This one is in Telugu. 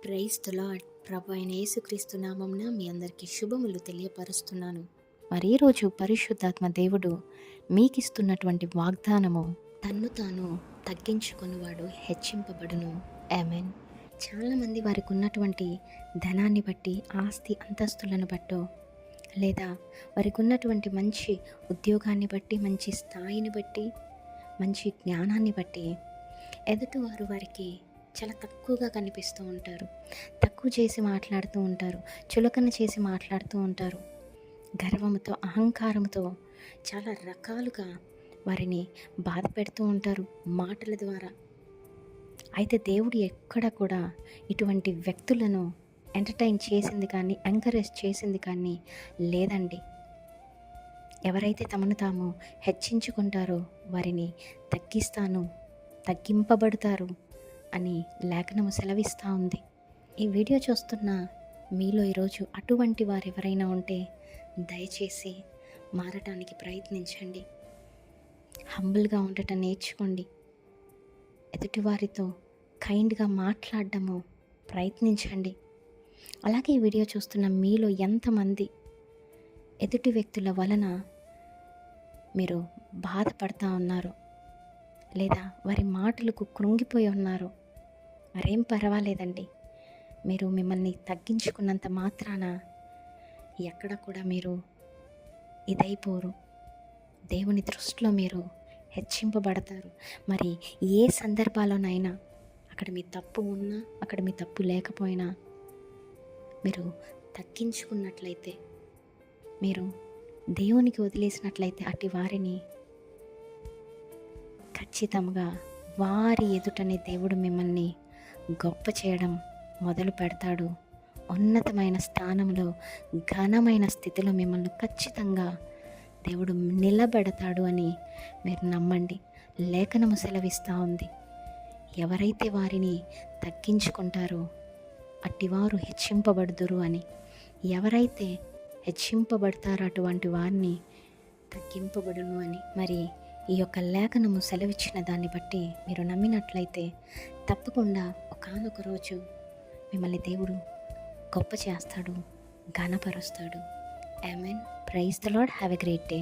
Praise the lord. ప్రభు అయిన యేసుక్రీస్తు నామమున మీ అందరికీ శుభములు తెలియపరుస్తున్నాను. మరి ఈరోజు పరిశుద్ధాత్మ దేవుడు మీకిస్తున్నటువంటి వాగ్దానము, తన్ను తాను తగ్గించుకొనువాడు హెచ్చింపబడును. ఆమేన్. చాలామంది వారికి ఉన్నటువంటి ధనాన్ని బట్టి, ఆస్తి అంతస్తులను బట్టో, లేదా వారికి ఉన్నటువంటి మంచి ఉద్యోగాన్ని బట్టి, మంచి స్థాయిని బట్టి, మంచి జ్ఞానాన్ని బట్టి ఎదుటివారు వారికి చాలా తక్కువగా కనిపిస్తూ ఉంటారు. తక్కువ చేసి మాట్లాడుతూ ఉంటారు. చులకన చేసి మాట్లాడుతూ ఉంటారు. గర్వంతో, అహంకారంతో చాలా రకాలుగా వారిని బాధ పెడుతూ ఉంటారు మాటల ద్వారా. అయితే దేవుడు ఎక్కడ కూడా ఇటువంటి వ్యక్తులను ఎంటర్టైన్ చేసింది కానీ, ఎంకరేజ్ చేసింది కానీ లేదండి. ఎవరైతే తమను తాము హెచ్చించుకుంటారో వారిని తగ్గింపబడతారు అని లేఖనము సెలవిస్తూ ఉంది. ఈ వీడియో చూస్తున్న మీలో ఈరోజు అటువంటి వారు ఎవరైనా ఉంటే దయచేసి మారటానికి ప్రయత్నించండి. హంబుల్గా ఉండటం నేర్చుకోండి. ఎదుటివారితో కైండ్గా మాట్లాడడము ప్రయత్నించండి. అలాగే ఈ వీడియో చూస్తున్న మీలో ఎంతమంది ఎదుటి వ్యక్తుల వలన మీరు బాధపడతా ఉన్నారు, లేదా వారి మాటలకు కృంగిపోయి ఉన్నారు, మరేం పర్వాలేదండి. మీరు మిమ్మల్ని తగ్గించుకున్నంత మాత్రాన ఎక్కడ కూడా మీరు ఇదైపోరు. దేవుని దృష్టిలో మీరు హెచ్చింపబడతారు. మరి ఏ సందర్భాల్లోనైనా అక్కడ మీ తప్పు ఉన్నా, అక్కడ మీ తప్పు లేకపోయినా మీరు తగ్గించుకున్నట్లయితే, మీరు దేవునికి వదిలేసినట్లయితే అటు వారిని ఖచ్చితంగా వారి ఎదుటనే దేవుడు మిమ్మల్ని గొప్ప చేయడం మొదలు పెడతాడు. ఉన్నతమైన స్థానంలో, ఘనమైన స్థితిలో మిమ్మల్ని ఖచ్చితంగా దేవుడు నిలబెడతాడు అని మీరు నమ్మండి. లేఖనము సెలవిస్తూ ఉంది, ఎవరైతే వారిని తగ్గించుకుంటారో అట్టివారు హెచ్చింపబడుదురు అని. ఎవరైతే హెచ్చింపబడతారో అటువంటి వారిని తగ్గింపబడును అని. మరి ఈ యొక్క లేఖనము సెలవిచ్చిన దాన్ని బట్టి మీరు నమ్మినట్లయితే తప్పకుండా ఒకానొక రోజు మిమ్మల్ని దేవుడు గొప్ప చేస్తాడు, ఘనపరుస్తాడు. ఆమేన్. Praise the lord. Have a great day.